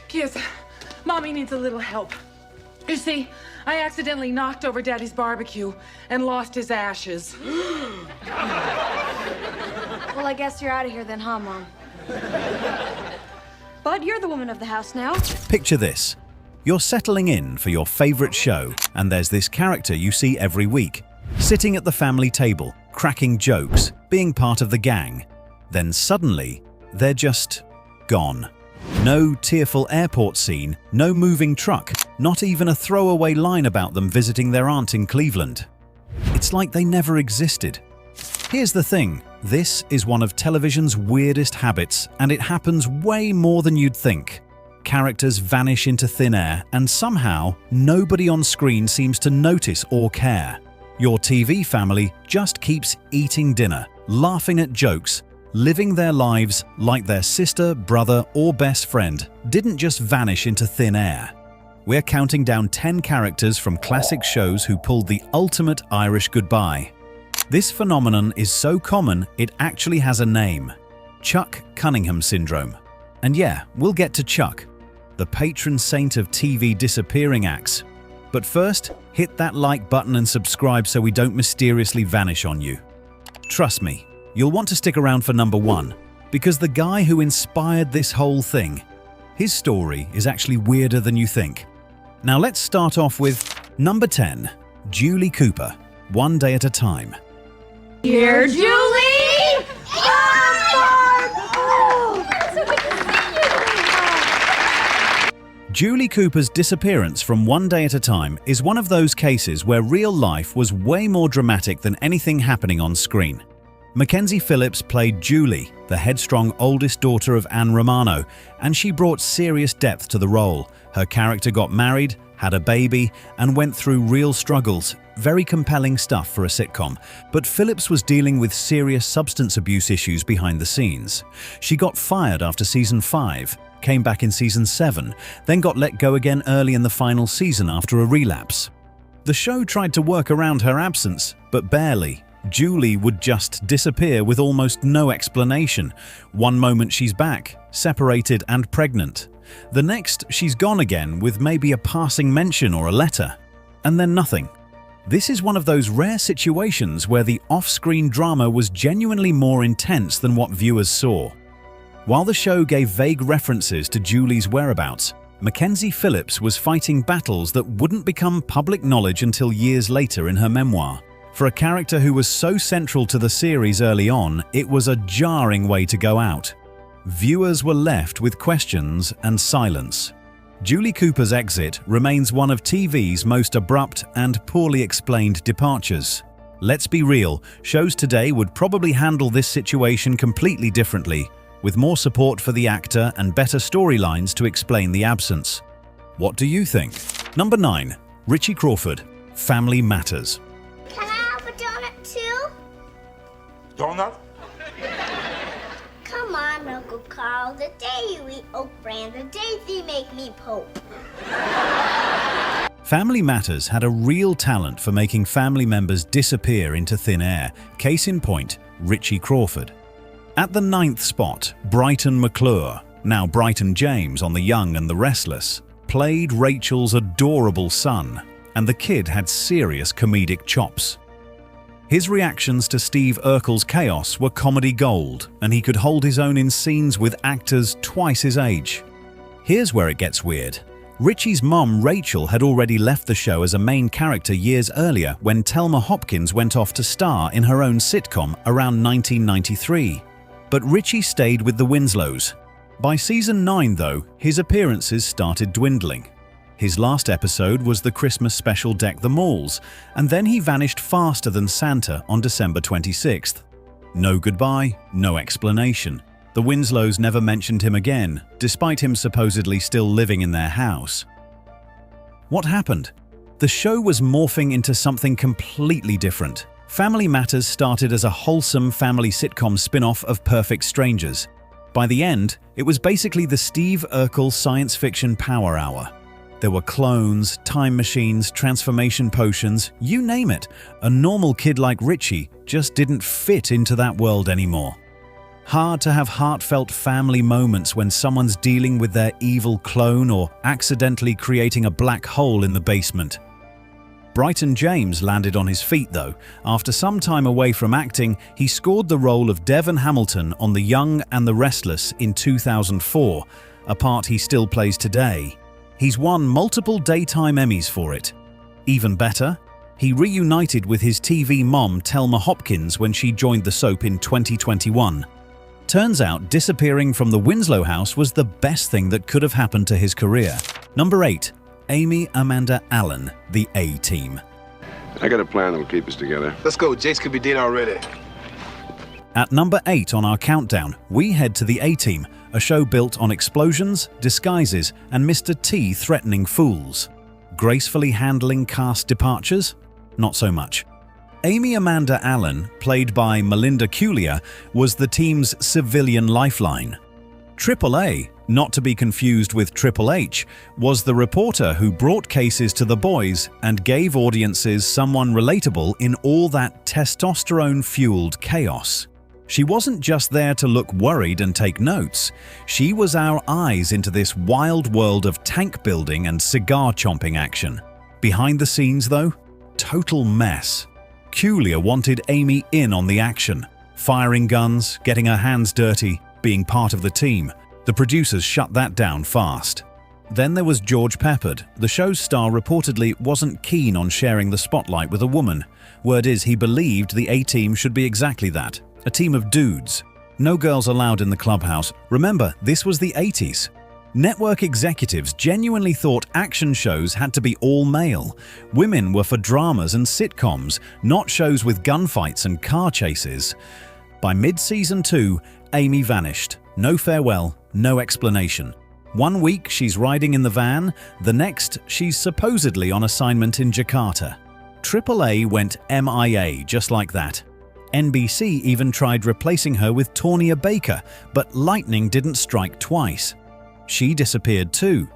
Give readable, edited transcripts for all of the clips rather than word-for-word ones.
Kids, Mommy needs a little help. You see, I accidentally knocked over Daddy's barbecue and lost his ashes. Well, I guess you're out of here then, huh, Mom? But you're the woman of the house now. Picture this. You're settling in for your favorite show, and there's this character you see every week, sitting at the family table, cracking jokes, being part of the gang. Then suddenly, they're just gone. No tearful airport scene, no moving truck, not even a throwaway line about them visiting their aunt in Cleveland. It's like they never existed. Here's the thing, this is one of television's weirdest habits, and it happens way more than you'd think. Characters vanish into thin air, and somehow, nobody on screen seems to notice or care. Your TV family just keeps eating dinner, laughing at jokes, living their lives like their sister, brother, or best friend didn't just vanish into thin air. We're counting down 10 characters from classic shows who pulled the ultimate Irish goodbye. This phenomenon is so common, it actually has a name: Chuck Cunningham syndrome. And yeah, we'll get to Chuck, the patron saint of TV disappearing acts. But first, hit that like button and subscribe so we don't mysteriously vanish on you. Trust me, you'll want to stick around for number 1, because the guy who inspired this whole thing, his story is actually weirder than you think. Now let's start off with number 10, Julie Cooper, One Day at a Time. Dear Julie! Julie Cooper's disappearance from One Day at a Time is one of those cases where real life was way more dramatic than anything happening on screen. Mackenzie Phillips played Julie, the headstrong oldest daughter of Anne Romano, and she brought serious depth to the role. Her character got married, had a baby, and went through real struggles. Very compelling stuff for a sitcom, but Phillips was dealing with serious substance abuse issues behind the scenes. She got fired after season 5, came back in season 7, then got let go again early in the final season after a relapse. The show tried to work around her absence, but barely. Julie would just disappear with almost no explanation. One moment she's back, separated and pregnant. The next, she's gone again with maybe a passing mention or a letter. And then nothing. This is one of those rare situations where the off-screen drama was genuinely more intense than what viewers saw. While the show gave vague references to Julie's whereabouts, Mackenzie Phillips was fighting battles that wouldn't become public knowledge until years later in her memoir. For a character who was so central to the series early on, it was a jarring way to go out. Viewers were left with questions and silence. Julie Cooper's exit remains one of TV's most abrupt and poorly explained departures. Let's be real, shows today would probably handle this situation completely differently, with more support for the actor and better storylines to explain the absence. What do you think? Number 9, Richie Crawford, Family Matters. Can I have a donut too? Donut? Come on, Uncle Carl. The day you eat oat bran, the day they make me Pope. Family Matters had a real talent for making family members disappear into thin air. Case in point, Richie Crawford. At the 9th spot, Brighton McClure, now Brighton James on The Young and the Restless, played Rachel's adorable son, and the kid had serious comedic chops. His reactions to Steve Urkel's chaos were comedy gold, and he could hold his own in scenes with actors twice his age. Here's where it gets weird. Richie's mom, Rachel, had already left the show as a main character years earlier when Thelma Hopkins went off to star in her own sitcom around 1993. But Richie stayed with the Winslows. By season 9, though, his appearances started dwindling. His last episode was the Christmas special Deck the Malls, and then he vanished faster than Santa on December 26th. No goodbye, no explanation. The Winslows never mentioned him again, despite him supposedly still living in their house. What happened? The show was morphing into something completely different. Family Matters started as a wholesome family sitcom spin-off of Perfect Strangers. By the end, it was basically the Steve Urkel science fiction power hour. There were clones, time machines, transformation potions, you name it. A normal kid like Richie just didn't fit into that world anymore. Hard to have heartfelt family moments when someone's dealing with their evil clone or accidentally creating a black hole in the basement. Brighton James landed on his feet though. After some time away from acting, he scored the role of Devon Hamilton on The Young and the Restless in 2004, a part he still plays today. He's won multiple daytime Emmys for it. Even better, he reunited with his TV mom Thelma Hopkins when she joined the soap in 2021. Turns out disappearing from the Winslow house was the best thing that could have happened to his career. Number 8. Amy Amanda Allen, The A-Team. I got a plan that'll keep us together. Let's go. Jace could be dead already. At number 8 on our countdown, we head to The A-Team, a show built on explosions, disguises, and Mr. T threatening fools. Gracefully handling cast departures? Not so much. Amy Amanda Allen, played by Melinda Culia, was the team's civilian lifeline. AAA, not to be confused with Triple H, was the reporter who brought cases to the boys and gave audiences someone relatable in all that testosterone-fueled chaos. She wasn't just there to look worried and take notes. She was our eyes into this wild world of tank building and cigar chomping action. Behind the scenes, though, total mess. Culia wanted Amy in on the action, firing guns, getting her hands dirty, being part of the team. The producers shut that down fast. Then there was George Peppard. The show's star reportedly wasn't keen on sharing the spotlight with a woman. Word is he believed the A-Team should be exactly that, a team of dudes. No girls allowed in the clubhouse. Remember, this was the 80s. Network executives genuinely thought action shows had to be all male. Women were for dramas and sitcoms, not shows with gunfights and car chases. By mid-season 2, Amy vanished. No farewell, no explanation. One week she's riding in the van, the next she's supposedly on assignment in Jakarta. AAA went MIA just like that. NBC even tried replacing her with Tonya Baker, but lightning didn't strike twice. She disappeared too.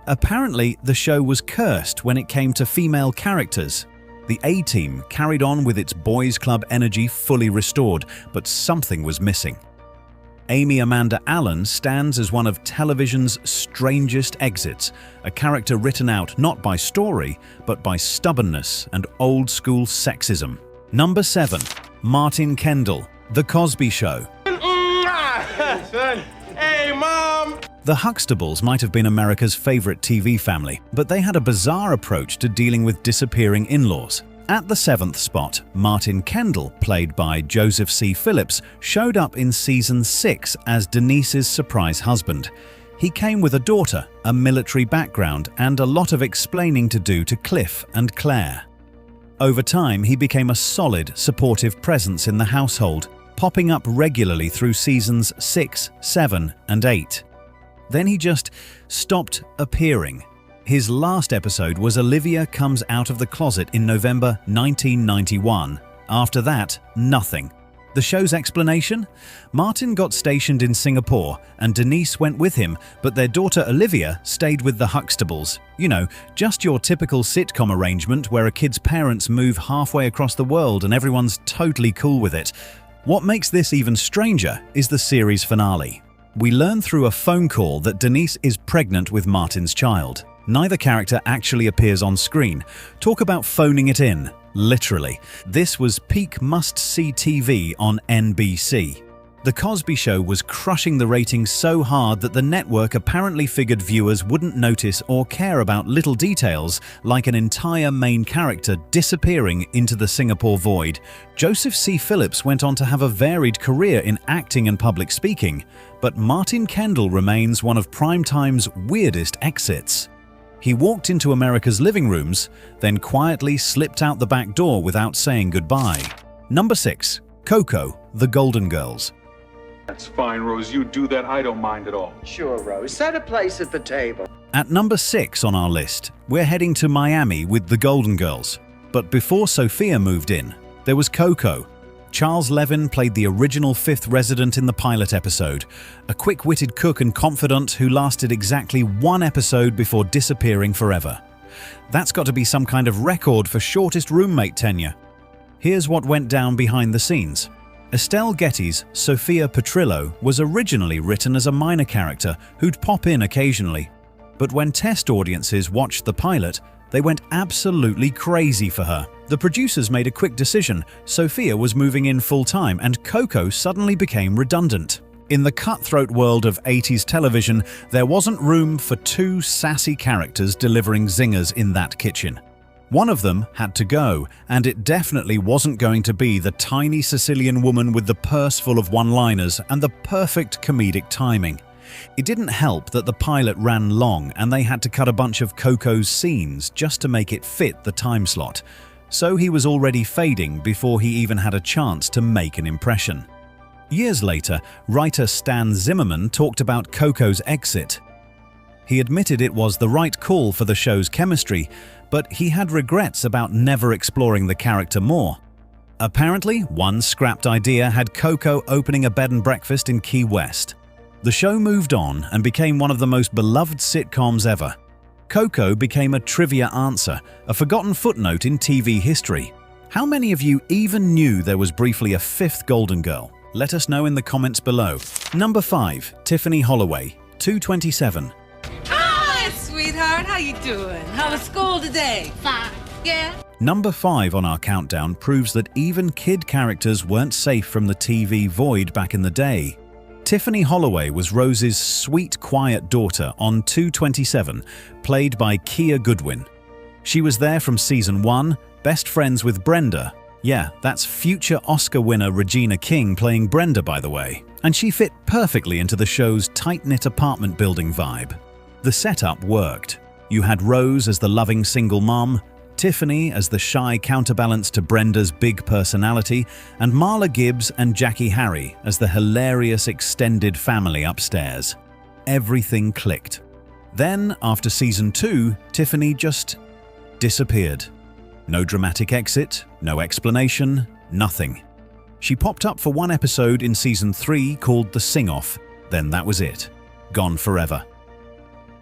Apparently, the show was cursed when it came to female characters. The A-Team carried on with its boys' club energy fully restored, but something was missing. Amy Amanda Allen stands as one of television's strangest exits, a character written out not by story, but by stubbornness and old-school sexism. Number 7. Martin Kendell, The Cosby Show. Hey, Mom! The Huxtables might have been America's favorite TV family, but they had a bizarre approach to dealing with disappearing in-laws. At the 7th spot, Martin Kendell, played by Joseph C. Phillips, showed up in season 6 as Denise's surprise husband. He came with a daughter, a military background, and a lot of explaining to do to Cliff and Claire. Over time, he became a solid, supportive presence in the household, popping up regularly through seasons 6, 7, and 8. Then he just stopped appearing. His last episode was Olivia Comes Out of the Closet in November 1991. After that, nothing. The show's explanation? Martin got stationed in Singapore and Denise went with him, but their daughter Olivia stayed with the Huxtables. You know, just your typical sitcom arrangement where a kid's parents move halfway across the world and everyone's totally cool with it. What makes this even stranger is the series finale. We learn through a phone call that Denise is pregnant with Martin's child. Neither character actually appears on screen. Talk about phoning it in, literally. This was peak must-see TV on NBC. The Cosby Show was crushing the ratings so hard that the network apparently figured viewers wouldn't notice or care about little details like an entire main character disappearing into the Singapore void. Joseph C. Phillips went on to have a varied career in acting and public speaking, but Martin Kendell remains one of primetime's weirdest exits. He walked into America's living rooms, then quietly slipped out the back door without saying goodbye. Number 6. Coco, The Golden Girls. That's fine, Rose. You do that. I don't mind at all. Sure, Rose. Set a place at the table. At number 6 on our list, we're heading to Miami with The Golden Girls. But before Sophia moved in, there was Coco. Charles Levin played the original 5th resident in the pilot episode, a quick-witted cook and confidant who lasted exactly 1 episode before disappearing forever. That's got to be some kind of record for shortest roommate tenure. Here's what went down behind the scenes. Estelle Getty's Sophia Petrillo was originally written as a minor character who'd pop in occasionally. But when test audiences watched the pilot, they went absolutely crazy for her. The producers made a quick decision. Sophia was moving in full-time and Coco suddenly became redundant. In the cutthroat world of 80s television, there wasn't room for two sassy characters delivering zingers in that kitchen. One of them had to go, and it definitely wasn't going to be the tiny Sicilian woman with the purse full of one-liners and the perfect comedic timing. It didn't help that the pilot ran long and they had to cut a bunch of Coco's scenes just to make it fit the time slot. So he was already fading before he even had a chance to make an impression. Years later, writer Stan Zimmerman talked about Coco's exit. He admitted it was the right call for the show's chemistry, but he had regrets about never exploring the character more. Apparently, one scrapped idea had Coco opening a bed and breakfast in Key West. The show moved on and became one of the most beloved sitcoms ever. Coco became a trivia answer, a forgotten footnote in TV history. How many of you even knew there was briefly a fifth Golden Girl? Let us know in the comments below. Number 5. Tiffany Holloway, 227. Hi, sweetheart. How you doing? How was school today? Fine. Yeah? Number 5 on our countdown proves that even kid characters weren't safe from the TV void back in the day. Tiffany Holloway was Rose's sweet, quiet daughter on 227, played by Kia Goodwin. She was there from season 1, best friends with Brenda. Yeah, that's future Oscar winner Regina King playing Brenda, by the way. And she fit perfectly into the show's tight-knit apartment building vibe. The setup worked. You had Rose as the loving single mom, Tiffany as the shy counterbalance to Brenda's big personality, and Marla Gibbs and Jackie Harry as the hilarious extended family upstairs. Everything clicked. Then, after season 2, Tiffany just disappeared. No dramatic exit, no explanation, nothing. She popped up for one episode in season 3 called The Sing-Off, then that was it. Gone forever.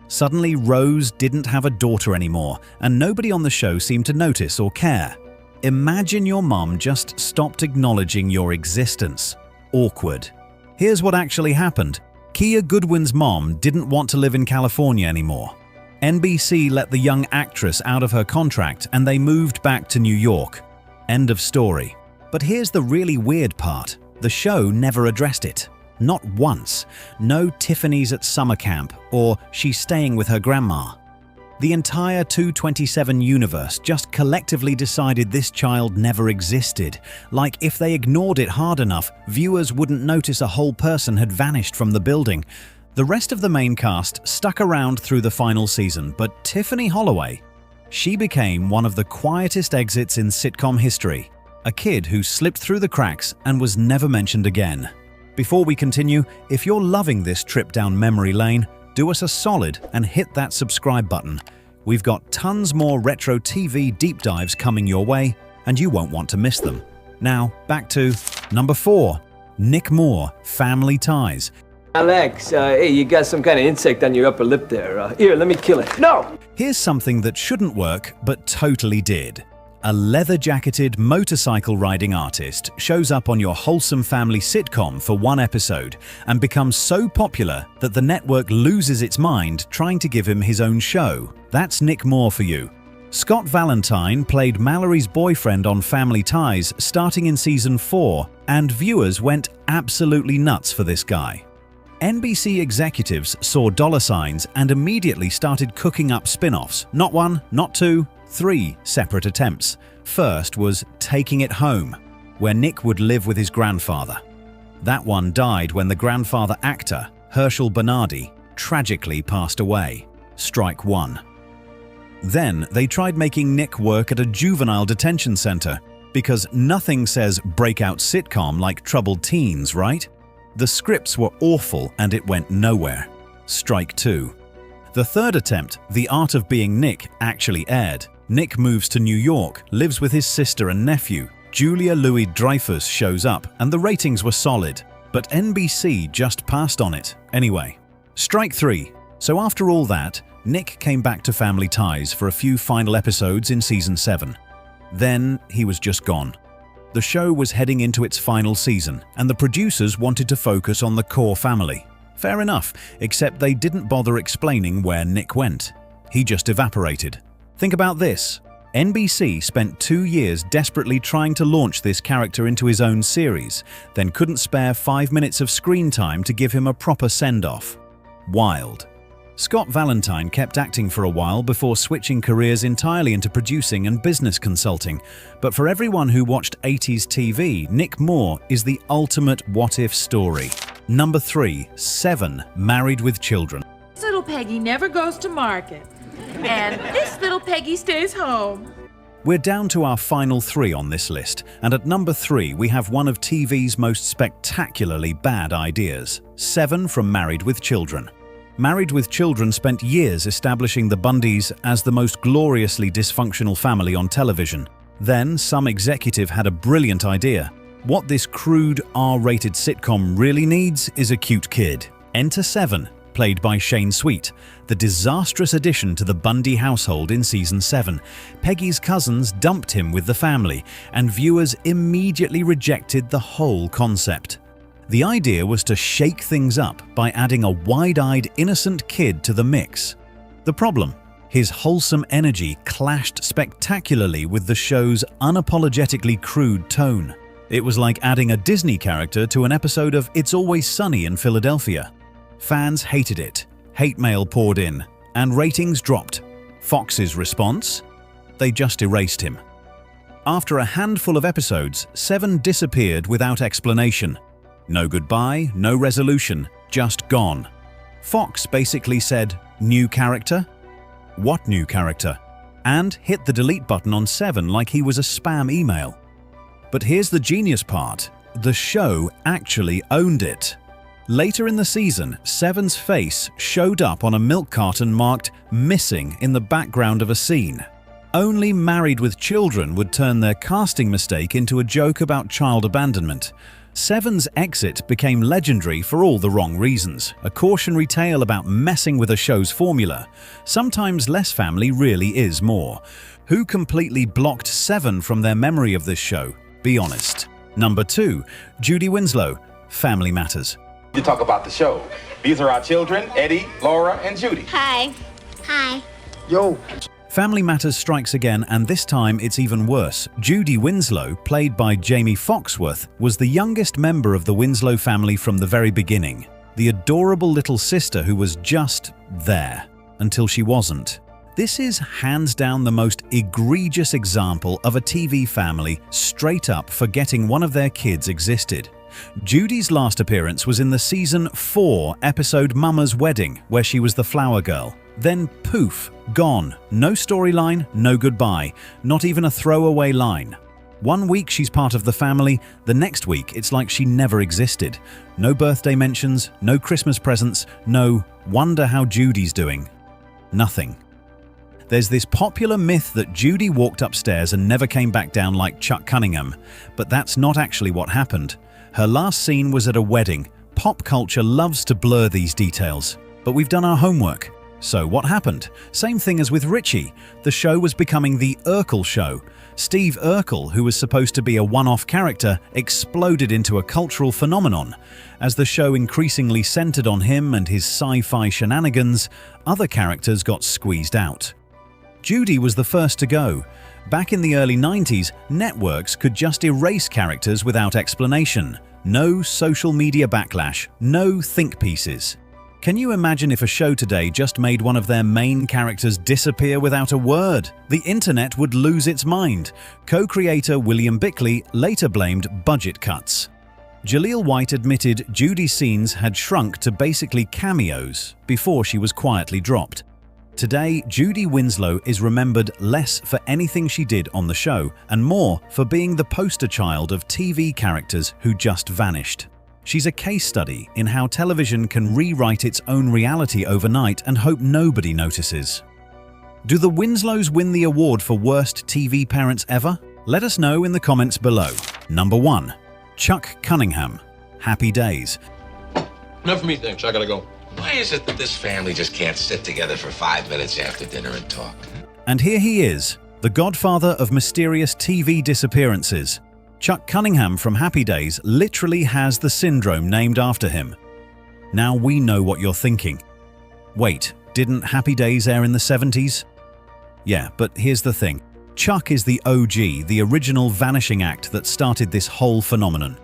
Suddenly, Rose didn't have a daughter anymore, and nobody on the show seemed to notice or care. Imagine your mom just stopped acknowledging your existence. Awkward. Here's what actually happened. Kia Goodwin's mom didn't want to live in California anymore. NBC let the young actress out of her contract and they moved back to New York. End of story. But here's the really weird part. The show never addressed it. Not once. No Tiffany's at summer camp or she's staying with her grandma. The entire 227 universe just collectively decided this child never existed. Like if they ignored it hard enough, viewers wouldn't notice a whole person had vanished from the building. The rest of the main cast stuck around through the final season, but Tiffany Holloway, she became one of the quietest exits in sitcom history. A kid who slipped through the cracks and was never mentioned again. Before we continue, if you're loving this trip down memory lane, do us a solid and hit that subscribe button. We've got tons more retro TV deep dives coming your way, and you won't want to miss them. Now, back to number 4. Nick Moore, Family Ties. Alex, hey, you got some kind of insect on your upper lip there. Here, let me kill it. No! Here's something that shouldn't work, but totally did. A leather-jacketed motorcycle-riding artist shows up on your wholesome family sitcom for one episode and becomes so popular that the network loses its mind trying to give him his own show. That's Nick Moore for you. Scott Valentine played Mallory's boyfriend on Family Ties starting in season 4, and viewers went absolutely nuts for this guy. NBC executives saw dollar signs and immediately started cooking up spin-offs. Not 1, not 2, 3 separate attempts. First was Taking It Home, where Nick would live with his grandfather. That one died when the grandfather actor, Herschel Bernardi, tragically passed away. Strike 1. Then they tried making Nick work at a juvenile detention center, because nothing says breakout sitcom like Troubled Teens, right? The scripts were awful and it went nowhere. Strike 2. The third attempt, The Art of Being Nick, actually aired. Nick moves to New York, lives with his sister and nephew. Julia Louis-Dreyfus shows up, and the ratings were solid. But NBC just passed on it. Anyway. Strike 3. So after all that, Nick came back to Family Ties for a few final episodes in season 7. Then he was just gone. The show was heading into its final season, and the producers wanted to focus on the core family. Fair enough, except they didn't bother explaining where Nick went. He just evaporated. Think about this. NBC spent 2 years desperately trying to launch this character into his own series, then couldn't spare 5 minutes of screen time to give him a proper send-off. Wild. Scott Valentine kept acting for a while before switching careers entirely into producing and business consulting, but for everyone who watched 80s TV, Nick Moore is the ultimate what-if story. Number 3, Seven, Married with Children. This little Peggy never goes to market. And this little Peggy stays home. We're down to our final 3 on this list, and at number 3 we have one of TV's most spectacularly bad ideas, Seven from Married with Children. Married with Children spent years establishing the Bundys as the most gloriously dysfunctional family on television. Then some executive had a brilliant idea. What this crude R-rated sitcom really needs is a cute kid. Enter Seven, played by Shane Sweet, the disastrous addition to the Bundy household in Season 7. Peggy's cousins dumped him with the family, and viewers immediately rejected the whole concept. The idea was to shake things up by adding a wide-eyed, innocent kid to the mix. The problem? His wholesome energy clashed spectacularly with the show's unapologetically crude tone. It was like adding a Disney character to an episode of It's Always Sunny in Philadelphia. Fans hated it, hate mail poured in, and ratings dropped. Fox's response? They just erased him. After a handful of episodes, Seven disappeared without explanation. No goodbye, no resolution, just gone. Fox basically said, "New character?" What new character? And hit the delete button on Seven like he was a spam email. But here's the genius part. The show actually owned it. Later in the season, Seven's face showed up on a milk carton marked "Missing" in the background of a scene. Only Married with Children would turn their casting mistake into a joke about child abandonment. Seven's exit became legendary for all the wrong reasons, a cautionary tale about messing with a show's formula. Sometimes less family really is more. Who completely blocked Seven from their memory of this show? Be honest. Number 2, Judy WINSLOW, Family Matters. You talk about the show. These are our children, Eddie, Laura, and Judy. Hi. Hi. Yo. Family Matters strikes again, and this time it's even worse. Judy WINSLOW, played by Jamie Foxworth, was the youngest member of the Winslow family from the very beginning. The adorable little sister who was just there, until she wasn't. This is hands down the most egregious example of a TV family straight up forgetting one of their kids existed. Judy's last appearance was in the Season 4 episode Mama's Wedding, where she was the flower girl. Then poof, gone. No storyline, no goodbye, not even a throwaway line. One week she's part of the family, the next week it's like she never existed. No birthday mentions, no Christmas presents, no "wonder how Judy's doing." Nothing. There's this popular myth that Judy walked upstairs and never came back down like Chuck Cunningham, but that's not actually what happened. Her last scene was at a wedding. Pop culture loves to blur these details, but we've done our homework. So what happened? Same thing as with Richie. The show was becoming the Urkel show. Steve Urkel, who was supposed to be a one-off character, exploded into a cultural phenomenon. As the show increasingly centered on him and his sci-fi shenanigans, other characters got squeezed out. Judy was the first to go. Back in the early 90s, networks could just erase characters without explanation. No social media backlash, no think pieces. Can you imagine if a show today just made one of their main characters disappear without a word? The internet would lose its mind. Co-creator William Bickley later blamed budget cuts. Jaleel White admitted Judy's scenes had shrunk to basically cameos before she was quietly dropped. Today, Judy WINSLOW is remembered less for anything she did on the show and more for being the poster child of TV characters who just vanished. She's a case study in how television can rewrite its own reality overnight and hope nobody notices. Do the Winslows win the award for worst TV parents ever? Let us know in the comments below. Number 1. Chuck Cunningham, Happy Days. Enough for me, thanks. I gotta go. Why is it that this family just can't sit together for 5 minutes after dinner and talk? And here he is, the godfather of mysterious TV disappearances, Chuck Cunningham from Happy Days literally has the syndrome named after him. Now we know what you're thinking. Wait, didn't Happy Days air in the 70s? Yeah, but here's the thing. Chuck is the OG, the original vanishing act that started this whole phenomenon.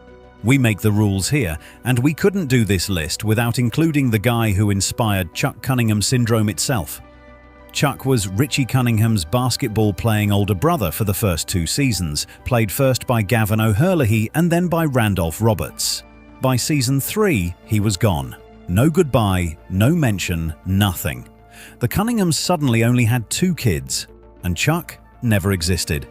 We make the rules here, and we couldn't do this list without including the guy who inspired Chuck Cunningham syndrome itself. Chuck was Richie Cunningham's basketball-playing older brother for the first 2 seasons, played first by Gavin O'Herlihy and then by Randolph Roberts. By season 3, he was gone. No goodbye, no mention, nothing. The Cunninghams suddenly only had 2 kids, and Chuck never existed.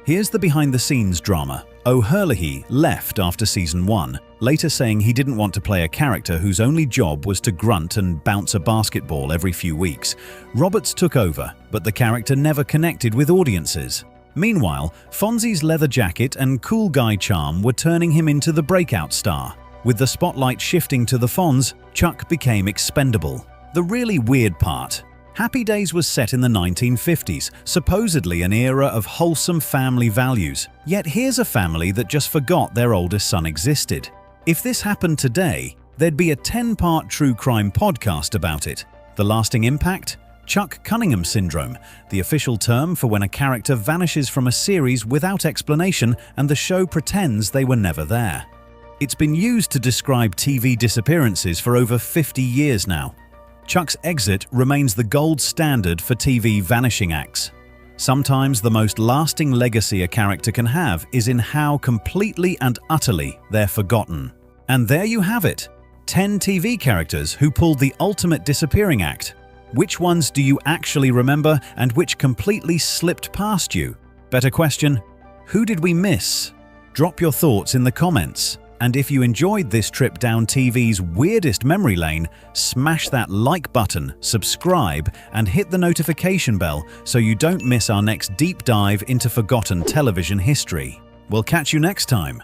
Here's the behind-the-scenes drama. O'Herlihy left after season 1, later saying he didn't want to play a character whose only job was to grunt and bounce a basketball every few weeks. Roberts took over, but the character never connected with audiences. Meanwhile, Fonzie's leather jacket and cool guy charm were turning him into the breakout star. With the spotlight shifting to the Fonz, Chuck became expendable. The really weird part: Happy Days was set in the 1950s, supposedly an era of wholesome family values. Yet here's a family that just forgot their oldest son existed. If this happened today, there'd be a 10-part true crime podcast about it. The lasting impact? Chuck Cunningham syndrome, the official term for when a character vanishes from a series without explanation and the show pretends they were never there. It's been used to describe TV disappearances for over 50 years now. Chuck's exit remains the gold standard for TV vanishing acts. Sometimes the most lasting legacy a character can have is in how completely and utterly they're forgotten. And there you have it, 10 TV characters who pulled the ultimate disappearing act. Which ones do you actually remember and which completely slipped past you? Better question, who did we miss? Drop your thoughts in the comments. And if you enjoyed this trip down TV's weirdest memory lane, smash that like button, subscribe, and hit the notification bell so you don't miss our next deep dive into forgotten television history. We'll catch you next time.